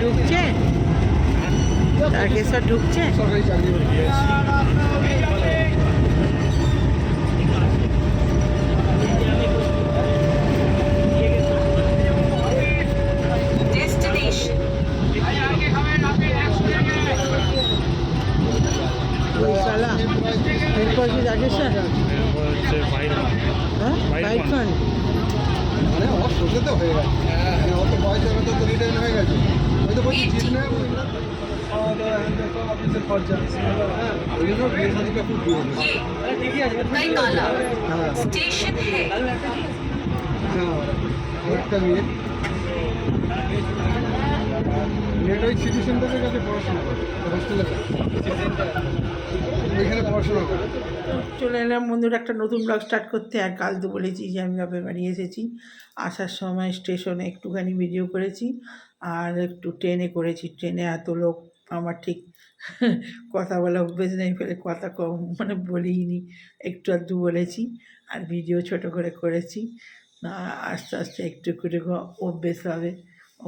ঢুকছে তারকেশ্বর ঢুকছে সরকারি চাকরি এরপর কি তারকেশ্বর বাইক ফান্ড মানে আমার সোজা হয়ে গেছে অত বয়স হবে তো রিটার্ন হয়ে গেছে হয়তো বলছি জিত না অফিসের খরচা ওই জন্য বিয়ে শাদিটা খুব ঠিকই আছে स्टेशन है একটা মেয়েটা ওই সিটি সেন্টারের কাছে পড়াশোনা করে হোস্টেলে ওইখানে পড়াশোনা করে। চলে এলাম বন্ধুরা একটা নতুন ব্লগ স্টার্ট করতে। আর কাল তো বলেছি যে আমি বাপের বাড়ি এসেছি, আসার সময় স্টেশনে একটুখানি ভিডিও করেছি আর একটু ট্রেনে করেছি। ট্রেনে এত লোক আমার ঠিক কথা বলা অভ্যেস নেই, ফেলে কথা কম মানে বলিনি, একটু আধটু বলেছি আর ভিডিও ছোট করে করেছি। আস্তে আস্তে একটু করে অভ্যেস হবে,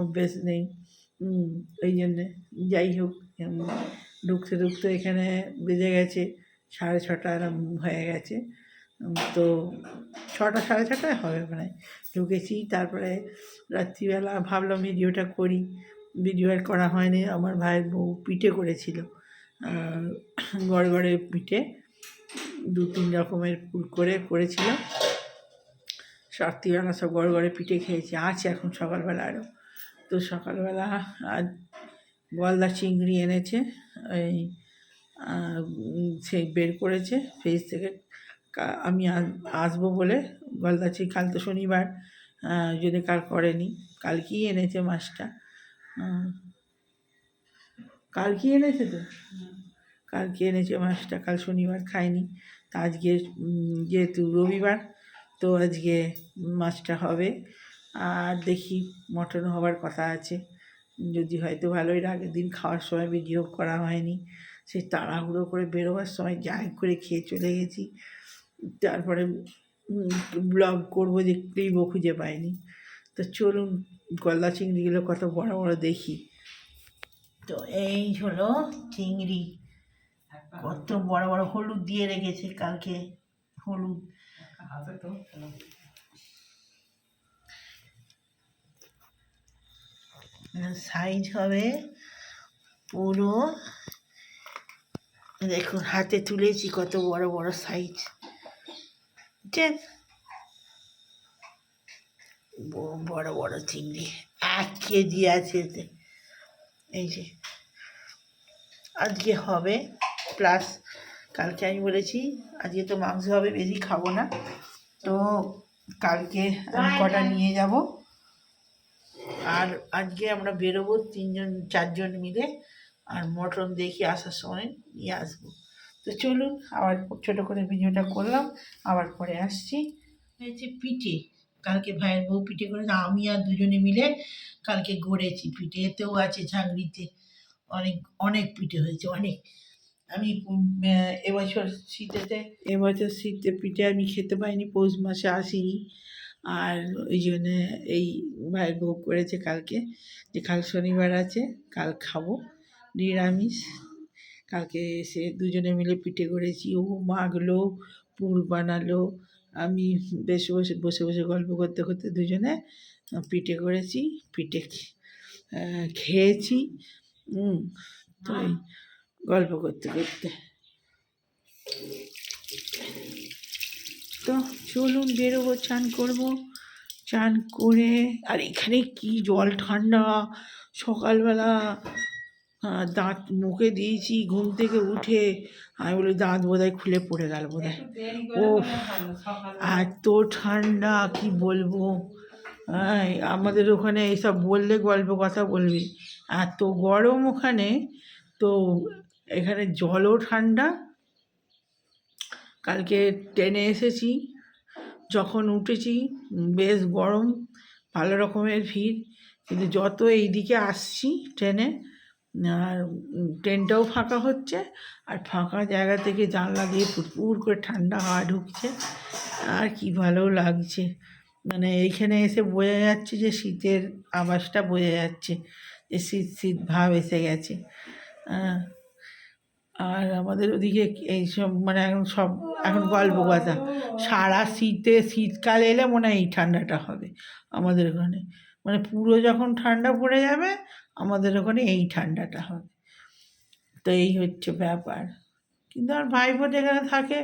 অভ্যেস নেই ওই জন্যে। যাই হোক, ঢুকতে ঢুকতে এখানে বেজে গেছে 6:30 এরম হয়ে গেছে। তো 6টা 6:30 হবে মানে ঢুকেছি। তারপরে রাত্রিবেলা ভাবলাম ভিডিওটা করি, ভিডিও আর করা হয়নি। আমার ভাইয়ের বউ পিঠে করেছিল, গড়গড়ে পিঠে 2-3 রকমের পুর করে করেছিল। রাত্রিবেলা সব গড়গড়ে পিঠে খেয়েছি, আছে এখন সকালবেলা আরও। তো সকালবেলা আজ গলদা চিংড়ি এনেছে, এই সেই বের করেছে ফ্রিজ থেকে। আমি আসবো বলে গলদা চিংড়ি, কাল তো শনিবার যদি কাল করেনি, কালকেই এনেছে মাছটা। কালকে এনেছে তো, কালকে এনেছে মাছটা, কাল শনিবার খাইনি। তা আজকে যেহেতু রবিবার, তো আজকে মাছটা হবে। আর দেখি মটন হবার কথা আছে, যদি হয়তো ভালোই। আগের দিন খাওয়ার সময় ভিডিও করা হয়নি, সেই তাড়াহুড়ো করে বেরোবার সময় যাই করে খেয়ে চলে গেছি। তারপরে ব্লগ করবো যে ক্লিপও খুঁজে পাইনি। তো চলুন গলদা চিংড়িগুলো কত বড় বড় দেখি। তো এই হলো চিংড়ি, কত বড় বড়, হলুদ দিয়ে রেখেছে কালকে, হলুদ। সাইজ হবে পুরো, দেখুন হাতে তুলেছি কত বড় বড় সাইজ, বড় বড় চিংড়ি 1 কেজি আছে এতে। এই যে আজকে হবে, প্লাস কালকে আমি বলেছি আজকে তো মাংস হবে, বেশি খাবো না। তো কালকে আমি কটা নিয়ে যাব। আর আজকে আমরা বেরোবো 3-4 জন মিলে, আর মটন দেখি আসার সময় নিয়ে আসবো। তো চলুন, আবার ছোটো করে ভিডিওটা করলাম, আবার পরে আসছি। হয়েছে পিঠে, কালকে ভাইয়ের বউ পিঠে করেছে, আমি আর দুজনে মিলে কালকে গড়েছি পিঠে। এতেও আছে ঝাংড়িতে অনেক অনেক পিঠে হয়েছে, অনেক। আমি এবছর শীতে পিঠে আমি খেতে পাইনি, পৌষ মাসে আসিনি, আর ওই জন্যে এই ভাইয়ের বউ করেছে কালকে, যে কাল শনিবার আছে, কাল খাবো নিরামিষ। কালকে এসে দুজনে মিলে পিঠে করেছি, ও মাখলো, পুর বানালো, আমি বসে বসে গল্প করতে করতে দুজনে পিঠে করেছি, পিঠে খেয়েছি। তো এই গল্প করতে করতে, তো চলুন বেরোবো, চান করবো, চান করে। আর এখানে কি জল ঠান্ডা, সকালবেলা দাঁত মুখে দিয়েছি ঘুম থেকে উঠে, আমি বলি দাঁত বোধহয় খুলে পড়ে গেল বোধহয়। ও এত ঠান্ডা কি বলবো। হ্যাঁ, আমাদের ওখানে এইসব বললে গল্প কথা বলবি, এত গরম ওখানে। তো এখানে জলও ঠান্ডা। কালকে ট্রেনে এসেছি, যখন উঠেছি বেশ গরম, ভালো রকমের ভিড়, কিন্তু যত এইদিকে আসছি ট্রেনে, আর ট্রেনটাও ফাঁকা হচ্ছে, আর ফাঁকা জায়গা থেকে জানলা দিয়ে পুরপুর করে ঠান্ডা হাওয়া ঢুকছে, আর কি ভালো লাগছে। মানে এইখানে এসে বোঝা যাচ্ছে যে শীতের আভাসটা বোঝা যাচ্ছে, যে শীত শীত ভাব এসে গেছে। আর আমাদের ওদিকে এইসব মানে এখন গল্প কথা, সারা শীতকাল এলে মনে হয় এই ঠান্ডাটা হবে আমাদের ওখানে, মানে পুরো যখন ঠান্ডা পড়ে যাবে আমাদের ওখানে এই ঠান্ডাটা হবে। তো এই হচ্ছে ব্যাপার। কিন্তু আর ভাইপো যেখানে থাকে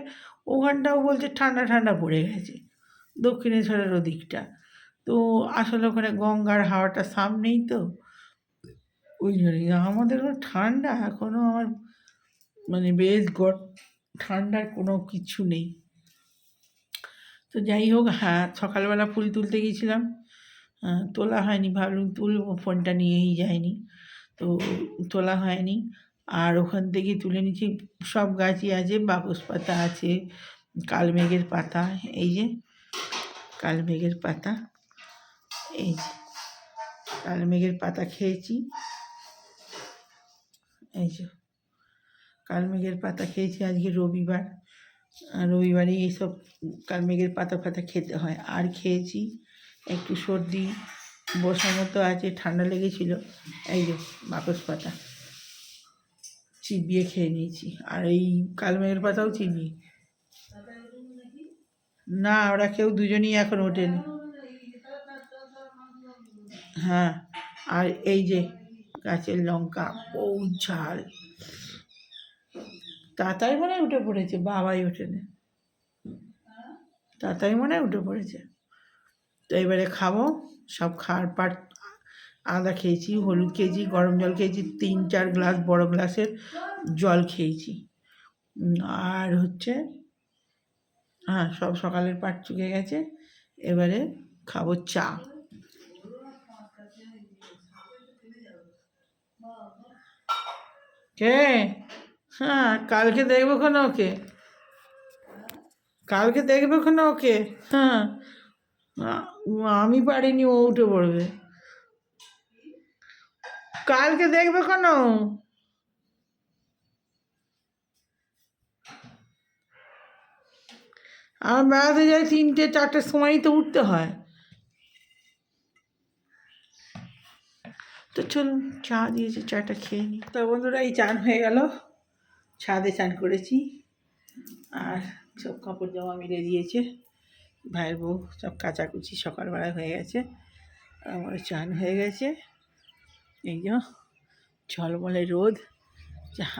ওখানটাও বলছে ঠান্ডা ঠান্ডা পড়ে গেছে, দক্ষিণেশ্বরের ওদিকটা। তো আসলে ওখানে গঙ্গার হাওয়াটা সামনেই, তো ওই জন্যই আমাদের ওখানে ঠান্ডা এখনও আমার মানে বেশ ঠান্ডার কোনো কিছু নেই। তো যাই হোক, হ্যাঁ সকালবেলা ফুল তুলতে গিয়েছিলাম, তোলা হয়নি, ভাবলাম তুলবো, ফোনটা নিয়েই যাইনি, তো তোলা হয়নি। আর ওখান থেকে তুলে নিচ্ছি, সব গাছই আছে, বাকস পাতা আছে, কালমেঘের পাতা, এই যে কালমেঘের পাতা, এই যে কালমেঘের পাতা খেয়েছি, এই যে কালমেঘের পাতা খেয়েছি। আজকে রবিবার, রবিবারে এইসব কালমেঘের পাতা ফাতা খেতে হয়। আর খেয়েছি একটু সর্দি বসার মতো আছে, ঠান্ডা লেগেছিল, এই যে বাকস পাতা চিবিয়ে খেয়ে নিয়েছি। আর এই কালমেঘের পাতাও চিবিয়ে, না ওরা কেউ দুজনই এখন ওঠেনি। হ্যাঁ, আর এই যে গাছের লঙ্কা, ও ঝাল, তাতাই মনে হয় উঠে পড়েছে, বাবাই ওঠেনি, তাতাই মনে হয় উঠে পড়েছে। তো এবারে খাবো, সব খাওয়ার পার, আদা খেয়েছি, হলুদ খেয়েছি, গরম জল খেয়েছি, 3-4 গ্লাস বড় গ্লাসের জল খেয়েছি। আর হচ্ছে হ্যাঁ, সব সকালের পাট চুকে গেছে, এবারে খাবো চা। কে? হ্যাঁ, কালকে দেখবো কোনো ওকে, কালকে দেখবে কোনো ওকে। হ্যাঁ, আমি পারিনি, ও উঠে পড়বে, কালকে দেখবে কোনো। আমার বেড়াতে যাই 3-4টের সময়ই তো উঠতে হয়। তো চলুন, চা দিয়েছে, চাটা খেয়ে নিই। তো বন্ধুরা, এই চান হয়ে গেল, ছাদে চান করেছি, আর সব কাপড় জামা মিলে দিয়েছে ভাইয়ের বউ, সব কাচাকুচি সকালবেলায় হয়ে গেছে, আর আমার চান হয়ে গেছে। এই যে ঝলমলে রোদ,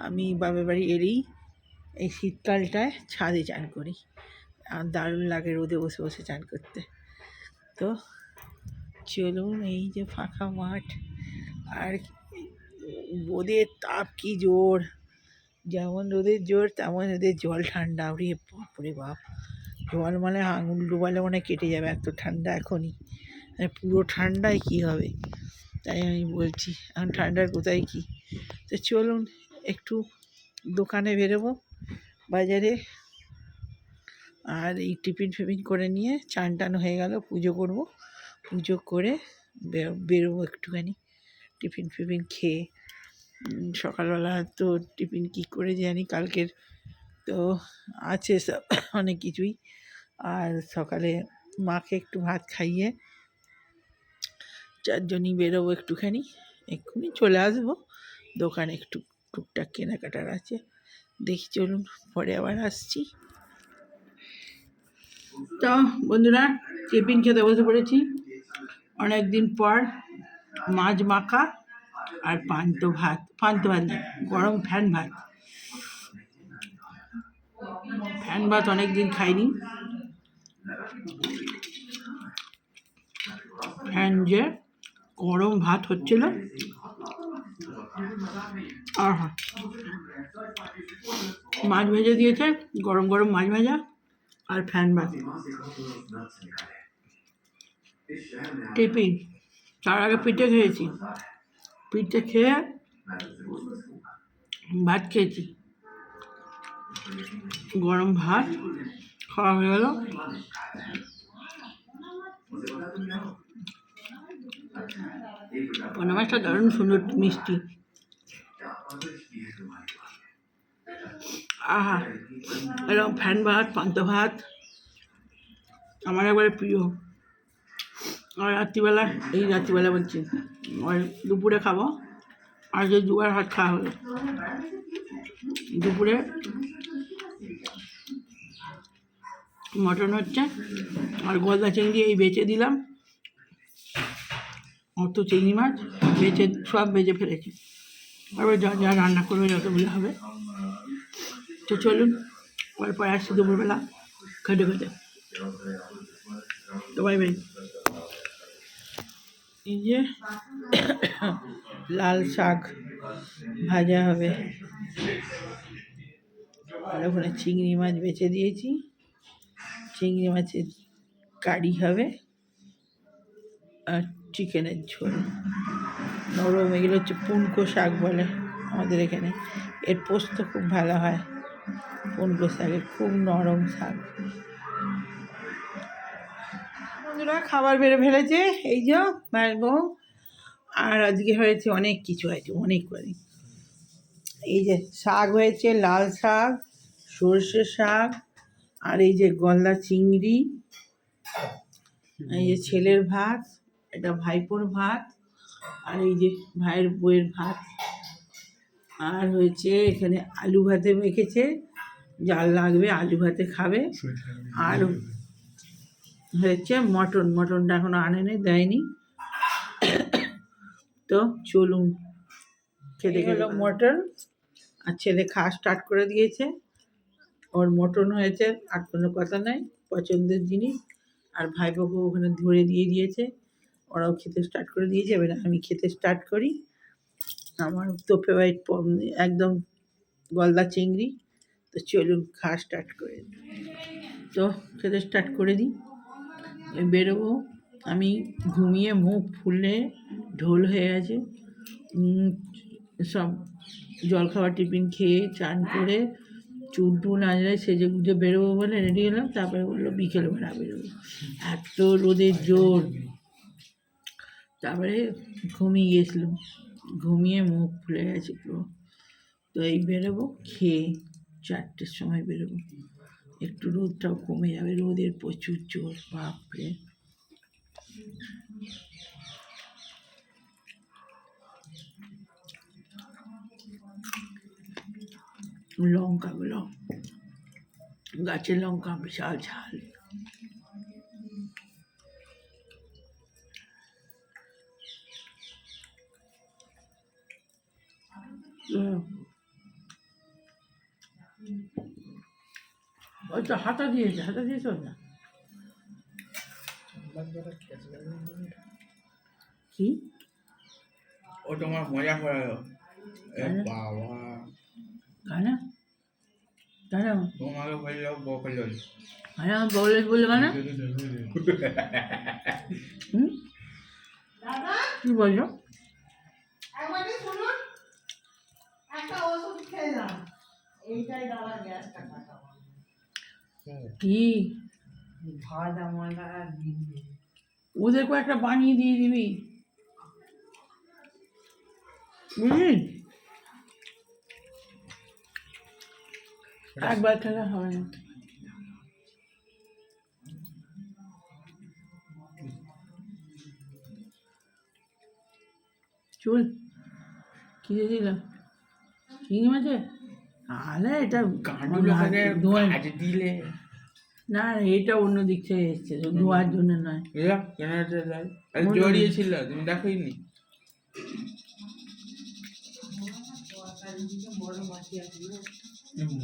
আমি বাবার বাড়ি এলেই এই শীতকালটায় ছাদে চান করি, আর দারুণ লাগে রোদে বসে বসে চান করতে। তো চলুন, এই যে ফাঁকা মাঠ, আর রোদের তাপ কি জোর, যেমন রোদের জোর তেমন রোদের জল ঠান্ডা, ওরে বাপরে বাপ, জল মানে আঙুল ডুবালে মনে হয় কেটে যাবে, এত ঠান্ডা এখনই। পুরো ঠান্ডায় কী হবে, তাই আমি বলছি এখন ঠান্ডার কোথায় কী। তো চলুন একটু দোকানে বেরোবো, বাজারে। আর এই টিফিন ফিফিন করে নিয়ে চান টান হয়ে গেল, পুজো করব, পুজো করে বেরোবো একটুখানি টিফিন ফিফিন খেয়ে। সকালবেলা তো টিফিন কী করে জানি, কালকের তো আছে সব অনেক কিছুই। আর সকালে মাকে একটু ভাত খাইয়ে চারজনই বেরোবো একটুখানি, এক্ষুনি চলে আসবো। দোকানে একটু টুকটাক কেনাকাটার আছে, দেখি চলুন পরে আবার আসছি। তো বন্ধুরা, টিফিন খেতে বসে পড়েছি। অনেক দিন পর মাছ মাখা আর পান্ত ভাত না, গরম ফ্যান ভাত অনেক দিন খাইনি। ফ্যান যে গরম ভাত হচ্ছিল, আহা, মাছ ভেজে দিয়েছে, গরম গরম মাছ ভাজা আর ফ্যান ভাত। টিফিন তার আগে পিঠে খেয়েছি, পিঠে খেয়ে ভাত খেয়েছি, গরম ভাত খাওয়া হয়ে গেল। পোনা মাছটা দারুণ সুন্দর মিষ্টি, আহা, এরকম ফ্যান ভাত পান্ত ভাত আমার একবারে প্রিয়। আর রাত্রিবেলা বলছি, আর দুপুরে খাবো, আর যে দুবার ভাত খাওয়া হলো। দুপুরে মটন হচ্ছে, আর গলদা চিংড়ি এই বেচে দিলাম, অত চিংড়ি মাছ সব বেজে ফেলেছি। এবার যা যা রান্না করবে যতগুলো হবে। তো চলুন পরে আসছি দুপুরবেলা খেতে খেতে। তো বাই বাই। এই যে লাল শাক ভাজা হবে, আর ওখানে চিংড়ি মাছ বেচে দিয়েছি, চিংড়ি মাছের কারি হবে, আর চিকেনের ঝোল নরম। এগুলো হচ্ছে পুনকো শাক বলে আমাদের এখানে, এর পোস্ত খুব ভালো হয়। পুনকো শাকের খুব নরম শাক। বন্ধুরা খাবার বেড়ে ফেলেছে, এই যে বউ। আর আজকে হয়েছে অনেক কিছু, হয়েছে অনেক করে। এই যে শাক হয়েছে, লাল শাক, সর্ষে শাক, আর এই যে গলদা চিংড়ি, এই যে ছেলের ভাত, এটা ভাইপোর ভাত, আর এই যে ভাইয়ের বউয়ের ভাত। আর হয়েছে এখানে আলু ভাতে মেখেছে, যার লাগবে আলু ভাতে খাবে। আর হয়েছে মটনটা এখনো আনেনি, দেয়নি। তো চলুন খেতে গেল মটন, আর ছেলে খাওয়া স্টার্ট করে দিয়েছে, ওর মটন হয়েছে, আর কোনো কথা নাই, পছন্দের জিনিস। আর ভাইপোকেও ওখানে ধরে দিয়েছে, ওরাও খেতে স্টার্ট করে দিয়েছে। এবার আমি খেতে স্টার্ট করি। আমার তো ফেভারিট একদম গলদা চিংড়ি। তো চলুন খাওয়া স্টার্ট করে দিই। তো খেতে স্টার্ট করে দিই, বেরোবো। আমি ঘুমিয়ে মুখ ফুলে ঢোল হয়ে গেছে। সব জলখাবার টিফিন খেয়ে চান করে চুল টুল আঁচড়ে সেজে গুজে বেরোবো বলে রেডি হলাম। তারপরে বললো বিকেলবেলা বেরোবো, এত রোদের জোর। তারপরে ঘুমিয়ে গেছিলাম, ঘুমিয়ে মুখ ফুলে গেছে পুরো। তো এই বেরোবো, খেয়ে 4টের সময় বেরোবো, একটু রোদটাও কমে যাবে, রোদের প্রচুর জোর, বাপরে। লঙ্কাগুলো, গাছের লঙ্কা, বিশাল ঝাল। ওই তো হাতা দিয়েছে না কি, ও তোমার মজা করে বাবা কানা কেন তোমাকে বললো বকল আরে আমার বলে বললো কেন হুম কি বলছো কি ওদের কয়েকটা বানিয়ে দিয়ে দিবি বুঝলি একবার খেলে হবে না চুল কি দিয়েছিল চিংড়ি মাছে আরে এটা কাঁডুলাকে ধোয়া- কাজ দিলে না এটা অন্য দিক থেকে এসছে ধোয়ার জন্য নয় কেন জড়িয়েছিল তুমি দেখোইনি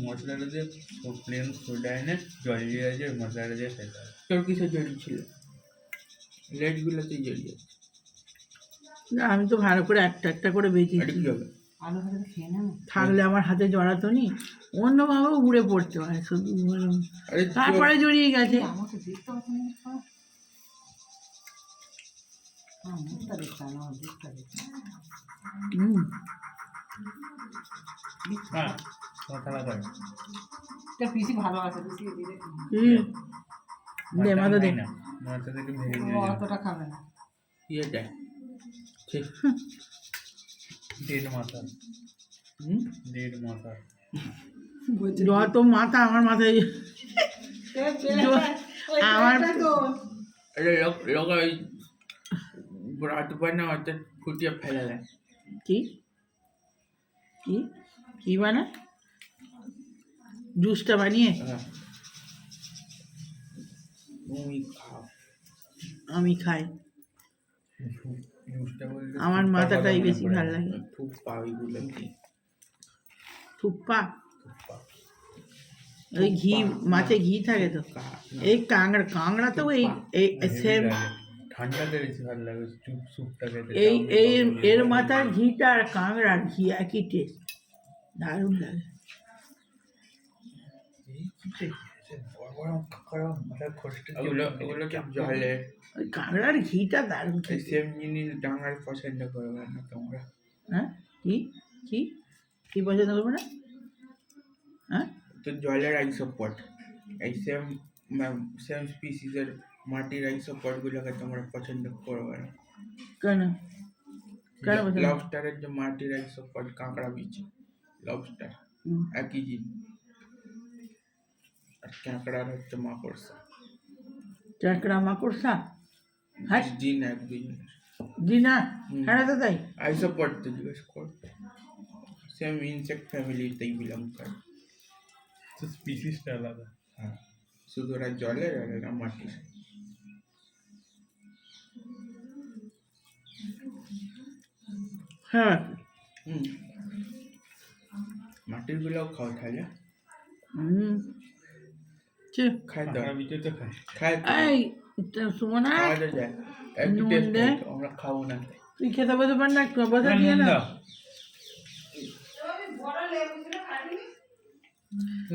মশলাটা দিয়ে প্লেন সোডা এনে জল দিয়ে আছে মশলাটা দিয়ে খেতে হবে তোর কিছু জড়িয়েছিল লেটগুলোতেই জড়িয়ে না আমি তো ভালো করে একটা একটা করে এটা বেঁচেছি কি হবে থাকলে আমার হাতে জড়াতো নি অন্যভাবেও উড়ে পড়তে পারে শুধু বললাম। আরে তারপরে জড়িয়ে গেছে হুম হ্যাঁ মশলা করে পিসি ভালো আছে পিসি দিলে দে মাথা দে না মাথা থেকে ভেঙে ও দিয়ে অতটা খাবে না ইয়েটা ঠিক দেড় মাথা দেড় মাথা যত মাথা আমার মাথায় আমার আরে লোক ওই রাত পায় না হয়তো ফুটিয়ে ফেলে দেয় কি কি কি বানা জুসটা বানিয়ে হ্যাঁ তুমি খাও আমি খাই জুসটা বললে আমার থুপ্পা মাথাটাই কথা বেশি মনে ভাল পড়ে। লাগে। থুপ্পা ওইগুলো কি থুপ্পা থুপ্পা ওই ঘি মাছে ঘি থাকে তো এই কাঁকড়া কাঁকড়া তো এই সেম ঠান্ডাতে বেশি ভালো লাগে স্যুপটা খেতে এই এই এর মাথার ঘিটা আর কাঁকড়ার ঘি একই টেস্ট দারুণ লাগে ওগুলো কি জলে ওই কাঁকড়ার ঘিটা দারুণ খেতে সেম জিনিস ডাঙার পছন্দ করবে না তোমরা হ্যাঁ কি কি কি পছন্দ করবে না হ্যাঁ তো জলের আইসোপট এই সেম সেম স্পিসিসের মাটির আইসোপটগুলোকে তোমরা পছন্দ করবে না কেন কেন পছন্দ লবস্টারের যে মাটির আইসোপট কাঁকড়া বীজ লবস্টার হুম, একই জিনিস আর কাঁকড়ার হচ্ছে মাকড়সা কাঁকড়া মাকড়সা হ্যাঁ জিন এক দুই জিনিস জি না হ্যাঁ তো তাই আইসোপট তো জিজ্ঞেস কর সেম ইনসেক্ট ফ্যামিলিতেই বিলং করে তো স্পিসিসটা আলাদা হ্যাঁ শুধু ওরা জলের আর এরা মাটির হ্যাঁ হুম মাটির গুলোও খাও তাহলে হুম চে খাই দাও কাঁকড়া বিচে তো খায় খাই তো। এই সুমনা খাওয়া তো যায় একটু নুন টেস্ট দে। আমরা খাবো না তুই খেতে বসে পার না একটু বসে দিয়ে না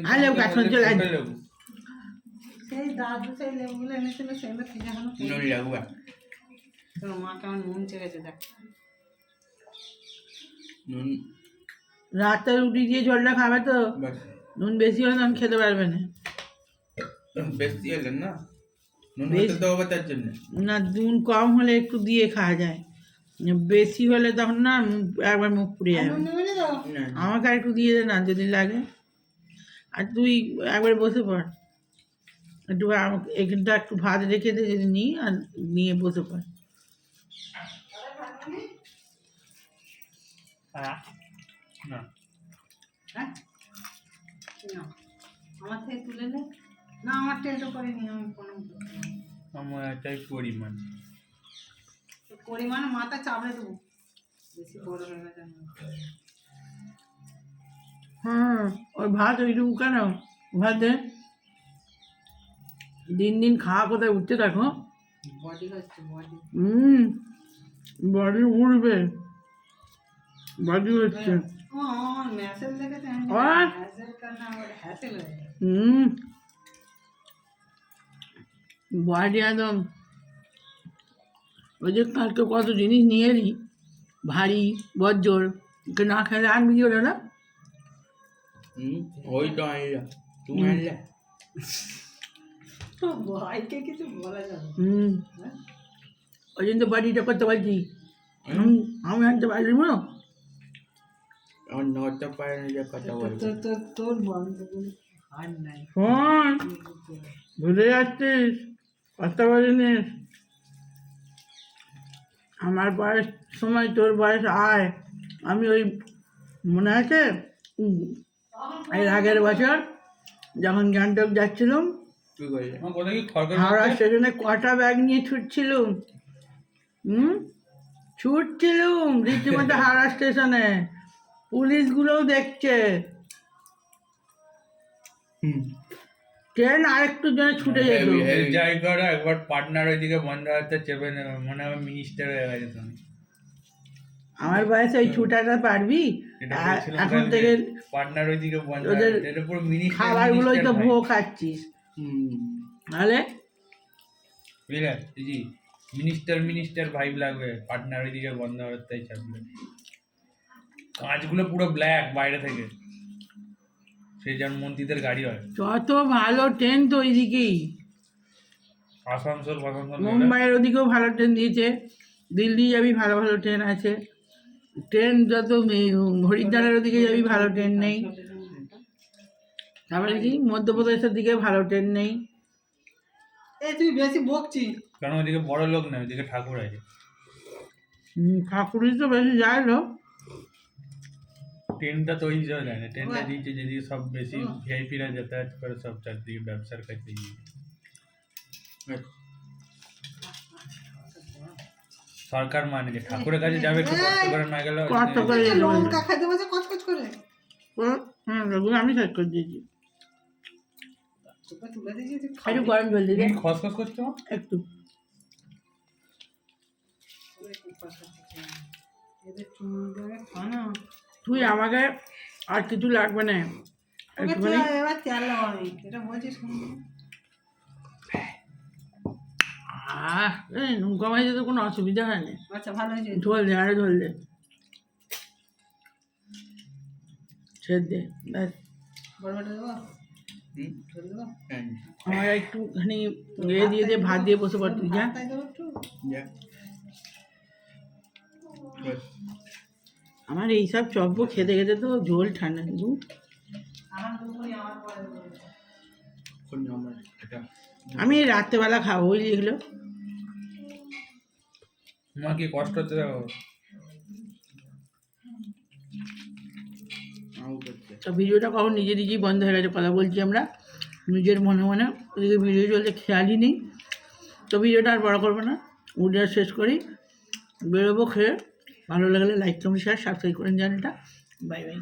আর লেবু গাছ চলে আয়। লেবু সেই দাদু সেই লেবুগুলো এনেছিল সেগুলো কিনে এখনো নুন লেবু তোর মা কেমন নুন চেড়েছে দেখ নুন রাতে রুটি দিয়ে ঝোলটা খাবে তো বাস নুন বেশি হলে তখন খেতে পারবে না বেশি এলেন না নুন বেশ- হতে দেবো তার জন্য না নুন কম হলে একটু দিয়ে খাওয়া যায় বেশি হলে তখন না একবার মুখ পুড়ে যাবে না আমাকে আর একটু দিয়ে দে না যদি লাগে আর তুই একবার বসে পড় একটু এখানটা একটু ভাত রেখে দে যদি নিই আর নিয়ে বসে পড় না হ্যাঁ না, আমার থেকে তুলে নে না আমার টেলটা করে নি আমি কোনো আমার এটাই পরিমাণ পরিমাণে মাথা চাপড়ে দেবো বেশি বড় হয়ে গেছে হ্যাঁ ওই ভাত ওইটুকু কেন ভাত দে দিন দিন খাওয়া কোথায় উঠতে থাকো বডি হচ্ছে বডি বডি উঠবে বাজি হচ্ছে ও আমার মেসেজ দেখেছে আমি আর? মেসেজ করনা আমার হ্যাসেল হয়ে যায়। বাড়ি একদম ওই যে কালকে কত জিনিস নিয়ে এলি ভারী বজ্জর ওকে না খেলে আনবি কি ওটা না ওই তো আনলা তুমি আনলে তো ভাইকে কিছু বলা যাবে না। হ্যাঁ? ওই জন্য তো বাড়িটা করতে পারছি আমি আনতে পারলি না আমার নটা পারে না যে কথা বলবো তোর বন্ধুগুলো আর নাই ফোন ভুলে যাচ্ছিস কথা বলিনিস আমার বয়স সময় তোর বয়স আয় আমি ওই মনে আছে এর আগের বছর যখন গ্যাংটক যাচ্ছিলাম কি করলে আমার কথা কি খড়খড় হাওড়া করছে? স্টেশনে কটা ব্যাগ নিয়ে ছুটছিলুম ছুটছিলুম রীতিমতো হাওড়া স্টেশনে পুলিশগুলোও দেখছে ট্রেন আরেকটু জন্য ছুটে যেত এই জায়গাটা একবার পার্টনার ওইদিকে বন্ধ হাতে চেপে নেবে মনে হয় মিনিস্টার হয়ে গেছে তুমি আমার বয়সে ওই ছুটাটা পারবি এখন থেকে পার্টনার ওইদিকে বন্ধ ওদের এটা পুরো মিনিস্টার খাবারগুলোই তো ভুয়ো খাচ্ছিস তাহলে বুঝলে জি মিনিস্টার ভাইব লাগবে পার্টনার ওইদিকে বন্ধ হাতে চাপবে কাঁচগুলো পুরো ব্ল্যাক বাইরে থেকে সেই যেন মন্ত্রীদের গাড়ি হয় যত ভালো ট্রেন তো ওইদিকেই আসানসোল মুম্বাইয়ের ওদিকেও ভালো ট্রেন দিয়েছে দিল্লি যাবি ভালো ভালো ট্রেন আছে ট্রেন যত হরিদ্বারের ওদিকে যাবি ভালো ট্রেন নেই তারপরে কি মধ্যপ্রদেশের দিকে ভালো ট্রেন নেই এই তুই বেশি বকছিস কারণ ওইদিকে বড় লোক না ওইদিকে ঠাকুর আছে ঠাকুরই তো বেশি যায় লোক ট্রেনটা তো ওই হিসাবে দেয় না ট্রেনটা দিয়েছে যেদিকে সব বেশি ভিআইপিরা যাতায়াত করে সব চারদিকে ব্যবসার কাছে গিয়ে সরকার মানে যে ঠাকুরের কাছে যাবে একটু কষ্ট করে না গেলে কষ্ট করে যেতে হবে। লঙ্কা খাইতে বসে কচকচ করে হ্যাঁ ওগুলো আমি শেষ করে দিয়েছি তোকে তুলে দিয়েছি তুই একটু খাবি। গরম জল দিদি তুমি খসখস করছো একটু এদের চুল ধরে খানা তুই আমাকে আর কিছু লাগবে না ওকে একটুখানি তুই এবার তেল লাগাবি এটা বলছিস শুনবি নৌকা মাঝে তো কোনো অসুবিধা হয় না আচ্ছা ভালো হয়েছে ঝোল দে আরো ঝোল দে ছেড়ে দে ব্যাস বড় বড় দেবো ধরে দেবো আমার একটুখানি দিয়ে দিয়ে ভাত দিয়ে বসে পড় তুই যা তাই দেবো একটু আমার এইসব চপ্প খেতে খেতে তো ঝোল ঠান্ডা কিন্তু আমার দুপুরে আমার পরে দেবো। আমি রাত্রেবেলা খাবো বুঝলি এগুলো তোমার কি কষ্ট হচ্ছে দেখো তো ভিডিওটা কখন নিজে নিজেই বন্ধ হয়ে গেছে কথা বলছি আমরা নিজের মনে মনে ওদিকে ভিডিও চলতে খেয়ালই নেই তো ভিডিওটা আর বড় করবো না ভিডিও শেষ করি বেরোবো খেয়ে ভালো লাগলে লাইক কমেন্ট শেয়ার সাবস্ক্রাইব করেন চ্যানেলটা বাই বাই